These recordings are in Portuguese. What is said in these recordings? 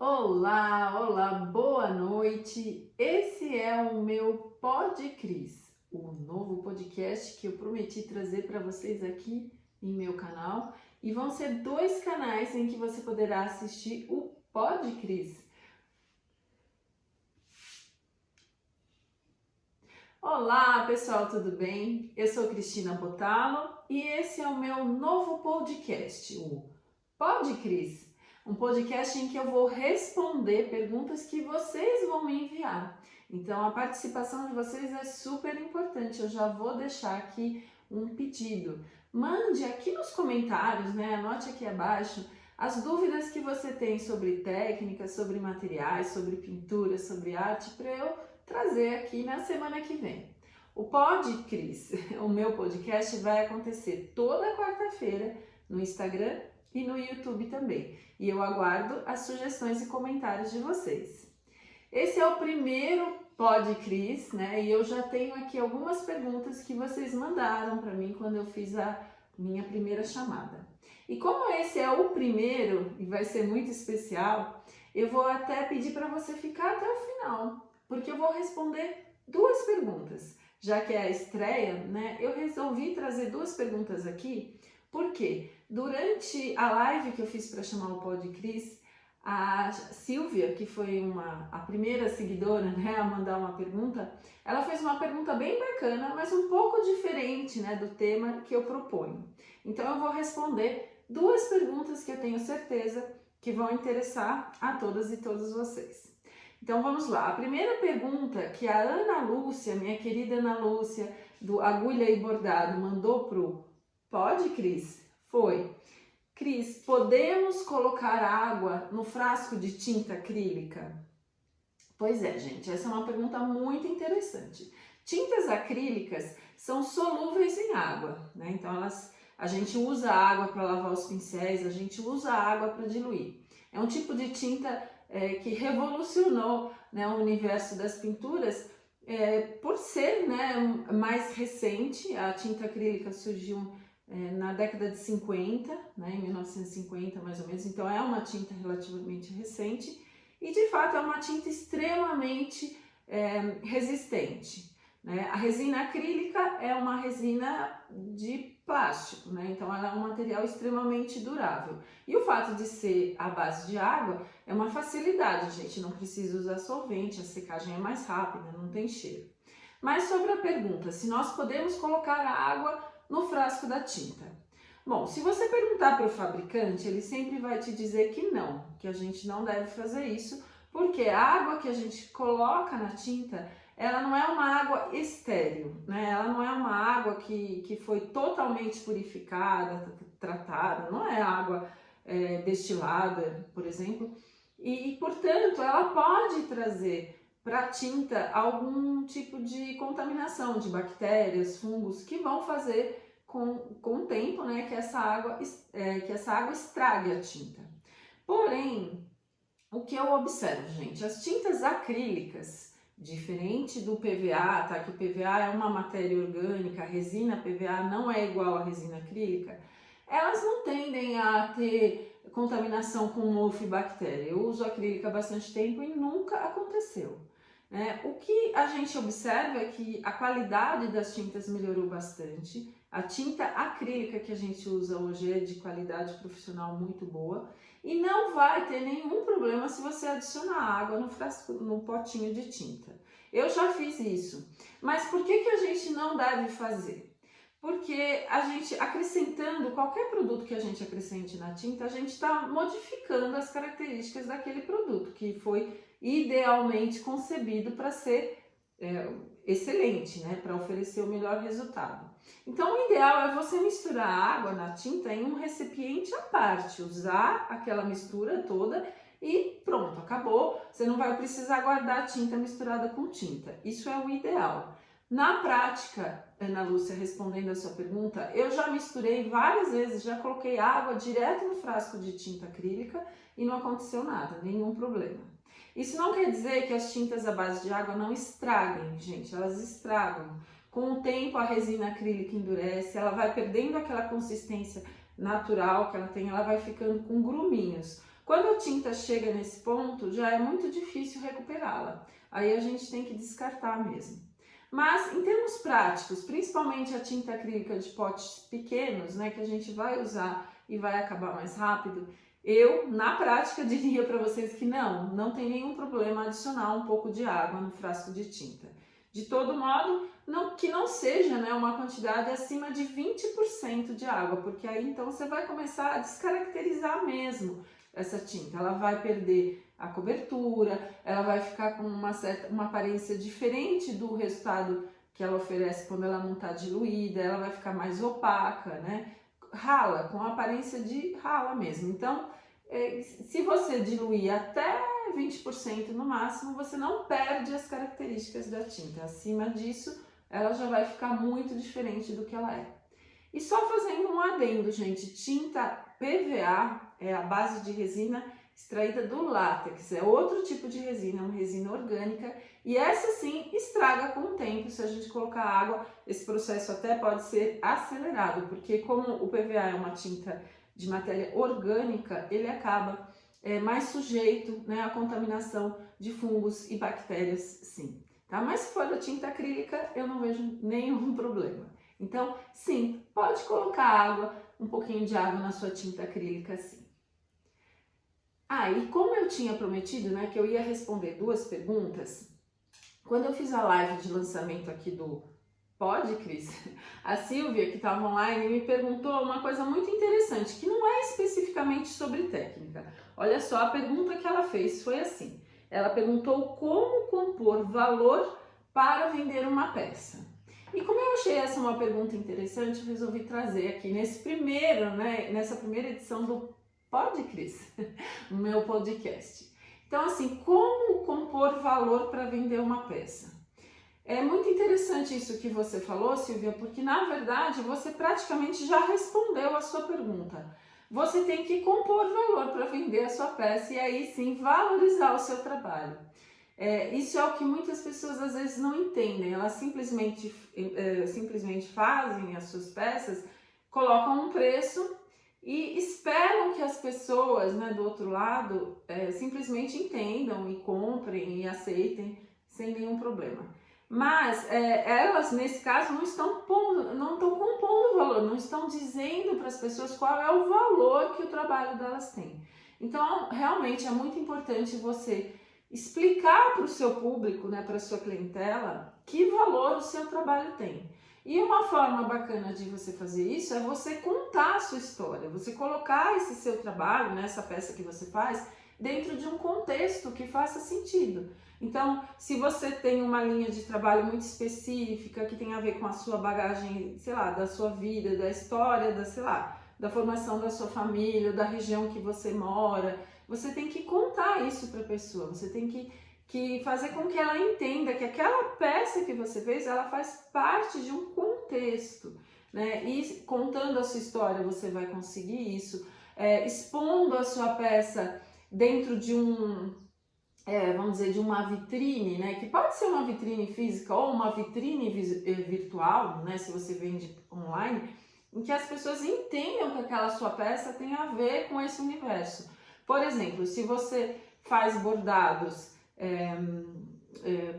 Olá, olá, boa noite. Esse é o meu Pod Cris, o novo podcast que eu prometi trazer para vocês aqui em meu canal. E vão ser 2 canais em que você poderá assistir o Pod Cris. Olá, pessoal, tudo bem? Eu sou Cristina Botalo e esse é o meu novo podcast, o Pod Cris. Um podcast em que eu vou responder perguntas que vocês vão me enviar. Então, a participação de vocês é super importante. Eu já vou deixar aqui um pedido. Mande aqui nos comentários, anote aqui abaixo as dúvidas que você tem sobre técnicas, sobre materiais, sobre pintura, sobre arte, para eu trazer aqui na semana que vem. O Pod Cris, o meu podcast, vai acontecer toda quarta-feira no Instagram e no YouTube também. E eu aguardo as sugestões e comentários de vocês. Esse é o primeiro Pod Cris, e eu já tenho aqui algumas perguntas que vocês mandaram para mim quando eu fiz a minha primeira chamada. E como esse é o primeiro e vai ser muito especial, eu vou até pedir para você ficar até o final, porque eu vou responder 2 perguntas. Já que é a estreia, eu resolvi trazer 2 perguntas aqui, porque durante a live que eu fiz para chamar o Pod Cris, a Silvia, que foi a primeira seguidora a mandar uma pergunta, ela fez uma pergunta bem bacana, mas um pouco diferente do tema que eu proponho. Então eu vou responder 2 perguntas que eu tenho certeza que vão interessar a todas e todos vocês. Então vamos lá, a primeira pergunta que a Ana Lúcia, minha querida Ana Lúcia, do Agulha e Bordado, mandou pro Pod Cris foi: Cris, podemos colocar água no frasco de tinta acrílica? Pois é, gente, essa é uma pergunta muito interessante. Tintas acrílicas são solúveis em água, então a gente usa água para lavar os pincéis, a gente usa água para diluir. É um tipo de tinta que revolucionou o universo das pinturas por ser mais recente. A tinta acrílica surgiu na década de 50, em 1950 mais ou menos, então é uma tinta relativamente recente e de fato é uma tinta extremamente resistente. A resina acrílica é uma resina de plástico, então ela é um material extremamente durável. E o fato de ser à base de água é uma facilidade, a gente não precisa usar solvente, a secagem é mais rápida, não tem cheiro. Mas sobre a pergunta, se nós podemos colocar a água no frasco da tinta. Bom, se você perguntar para o fabricante, ele sempre vai te dizer que não, que a gente não deve fazer isso, porque a água que a gente coloca na tinta, ela não é uma água estéril, ela não é uma água que foi totalmente purificada, tratada, não é água destilada, por exemplo, e portanto ela pode trazer para a tinta algum tipo de contaminação de bactérias, fungos, que vão fazer com o tempo que essa água estrague a tinta. Porém, o que eu observo, gente, as tintas acrílicas, diferente do PVA, que o PVA é uma matéria orgânica, a resina PVA não é igual à resina acrílica, elas não tendem a ter contaminação com mofo e bactéria. Eu uso acrílica há bastante tempo e nunca aconteceu. O que a gente observa é que a qualidade das tintas melhorou bastante. A tinta acrílica que a gente usa hoje é de qualidade profissional muito boa e não vai ter nenhum problema se você adicionar água no potinho de tinta. Eu já fiz isso, mas por que a gente não deve fazer? Porque a gente acrescentando, qualquer produto que a gente acrescente na tinta, a gente está modificando as características daquele produto, que foi idealmente concebido para ser excelente, para oferecer o melhor resultado. Então o ideal é você misturar a água na tinta em um recipiente à parte, usar aquela mistura toda e pronto, acabou. Você não vai precisar guardar tinta misturada com tinta, isso é o ideal. Na prática, Ana Lúcia, respondendo a sua pergunta, eu já misturei várias vezes, já coloquei água direto no frasco de tinta acrílica e não aconteceu nada, nenhum problema. Isso não quer dizer que as tintas à base de água não estraguem, gente, elas estragam. Com o tempo a resina acrílica endurece, ela vai perdendo aquela consistência natural que ela tem, ela vai ficando com gruminhos. Quando a tinta chega nesse ponto, já é muito difícil recuperá-la. Aí a gente tem que descartar mesmo. Mas em termos práticos, principalmente a tinta acrílica de potes pequenos, né, que a gente vai usar e vai acabar mais rápido, eu, na prática, diria para vocês que não tem nenhum problema adicionar um pouco de água no frasco de tinta. De todo modo, que não seja, né, uma quantidade acima de 20% de água, porque aí então você vai começar a descaracterizar mesmo essa tinta. Ela vai perder a cobertura, ela vai ficar com uma aparência diferente do resultado que ela oferece quando ela não está diluída, ela vai ficar mais opaca, né? Rala, com aparência de rala mesmo. Então, se você diluir até 20% no máximo, você não perde as características da tinta. Acima disso, ela já vai ficar muito diferente do que ela é. E só fazendo um adendo, gente, tinta PVA é a base de resina extraída do látex, é outro tipo de resina, uma resina orgânica, e essa sim estraga com o tempo. Se a gente colocar água, esse processo até pode ser acelerado, porque como o PVA é uma tinta de matéria orgânica, ele acaba mais sujeito, né, à contaminação de fungos e bactérias, sim. Tá? Mas se for da tinta acrílica, eu não vejo nenhum problema. Então, sim, pode colocar água, um pouquinho de água na sua tinta acrílica, sim. E como eu tinha prometido, né, que eu ia responder 2 perguntas, quando eu fiz a live de lançamento aqui do Pode, Cris? A Silvia, que estava online, me perguntou uma coisa muito interessante, que não é especificamente sobre técnica. Olha só, a pergunta que ela fez foi assim, ela perguntou como compor valor para vender uma peça. E como eu achei essa uma pergunta interessante, eu resolvi trazer aqui nessa primeira edição do Pode, Cris? O meu podcast. Então, assim, como compor valor para vender uma peça? É muito interessante isso que você falou, Silvia, porque na verdade você praticamente já respondeu a sua pergunta. Você tem que compor valor para vender a sua peça e aí sim valorizar o seu trabalho. Isso é o que muitas pessoas às vezes não entendem. Elas simplesmente fazem as suas peças, colocam um preço e esperam que as pessoas, né, do outro lado simplesmente entendam e comprem e aceitem sem nenhum problema. Mas elas, nesse caso, não estão compondo valor, não estão dizendo para as pessoas qual é o valor que o trabalho delas tem. Então, realmente é muito importante você explicar para o seu público, né, para a sua clientela, que valor o seu trabalho tem. E uma forma bacana de você fazer isso é você contar a sua história, você colocar esse seu trabalho, né, essa peça que você faz, dentro de um contexto que faça sentido. Então, se você tem uma linha de trabalho muito específica, que tem a ver com a sua bagagem, sei lá, da sua vida, da história, da formação da sua família, da região que você mora, você tem que contar isso para a pessoa, você tem que fazer com que ela entenda que aquela peça que você fez, ela faz parte de um contexto, né? E contando a sua história, você vai conseguir isso, expondo a sua peça dentro de vamos dizer, de uma vitrine, né? Que pode ser uma vitrine física ou uma vitrine virtual, né? Se você vende online, em que as pessoas entendam que aquela sua peça tem a ver com esse universo. Por exemplo, se você faz bordados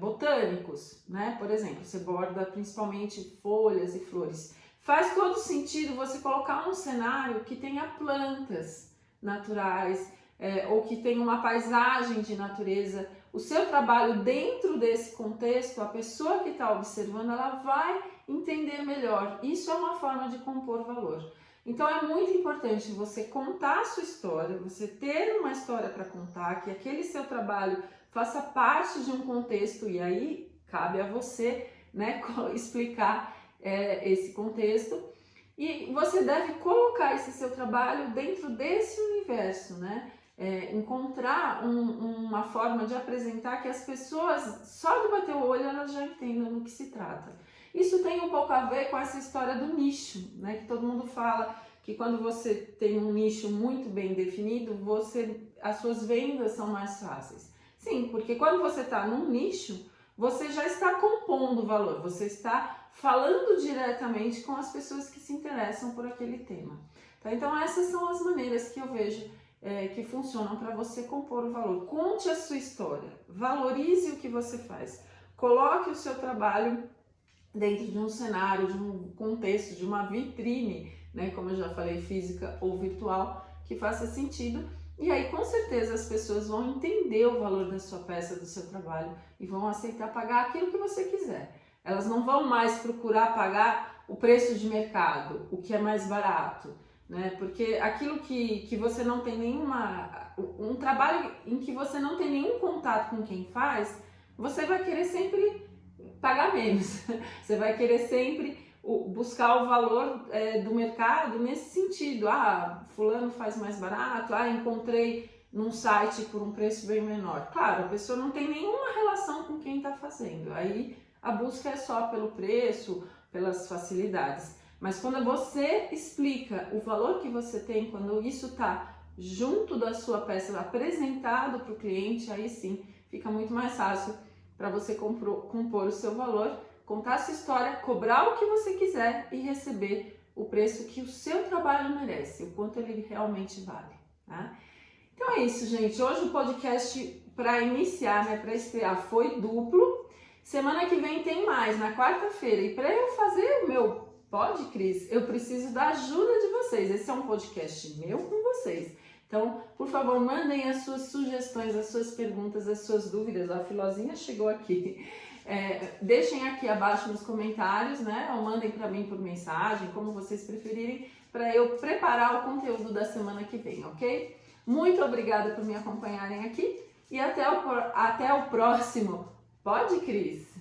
botânicos, né? Por exemplo, você borda principalmente folhas e flores. Faz todo sentido você colocar um cenário que tenha plantas naturais, ou que tenha uma paisagem de natureza. O seu trabalho dentro desse contexto, a pessoa que está observando, ela vai entender melhor. Isso é uma forma de compor valor. Então é muito importante você contar a sua história, você ter uma história para contar, que aquele seu trabalho faça parte de um contexto, e aí cabe a você, né, explicar esse contexto. E você deve colocar esse seu trabalho dentro desse universo, né? Encontrar uma forma de apresentar que as pessoas, só de bater o olho, elas já entendam do que se trata. Isso tem um pouco a ver com essa história do nicho, né? Que todo mundo fala que quando você tem um nicho muito bem definido, as suas vendas são mais fáceis. Sim, porque quando você está num nicho, você já está compondo valor, você está falando diretamente com as pessoas que se interessam por aquele tema. Tá? Então essas são as maneiras que eu vejo que funcionam para você compor o valor. Conte a sua história, valorize o que você faz, coloque o seu trabalho dentro de um cenário, de um contexto, de uma vitrine, né, como eu já falei, física ou virtual, que faça sentido. E aí, com certeza, as pessoas vão entender o valor da sua peça, do seu trabalho e vão aceitar pagar aquilo que você quiser. Elas não vão mais procurar pagar o preço de mercado, o que é mais barato, né? Porque aquilo que você não tem um trabalho em que você não tem nenhum contato com quem faz, você vai querer sempre pagar menos. Você vai querer sempre buscar o valor do mercado nesse sentido. Fulano faz mais barato, encontrei num site por um preço bem menor. Claro, a pessoa não tem nenhuma relação com quem está fazendo. Aí a busca é só pelo preço, pelas facilidades. Mas quando você explica o valor que você tem, quando isso está junto da sua peça, apresentado para o cliente, aí sim fica muito mais fácil para você compor o seu valor, contar a sua história, cobrar o que você quiser e receber o preço que o seu trabalho merece, o quanto ele realmente vale, tá? Então é isso, gente. Hoje o podcast para iniciar, né, para estrear, foi duplo. Semana que vem tem mais, na quarta-feira. E para eu fazer o meu Pod Cris, eu preciso da ajuda de vocês. Esse é um podcast meu com vocês. Então, por favor, mandem as suas sugestões, as suas perguntas, as suas dúvidas. A Filozinha chegou aqui. Deixem aqui abaixo nos comentários, né? Ou mandem para mim por mensagem, como vocês preferirem, para eu preparar o conteúdo da semana que vem, ok? Muito obrigada por me acompanharem aqui e até o próximo Pod Cris!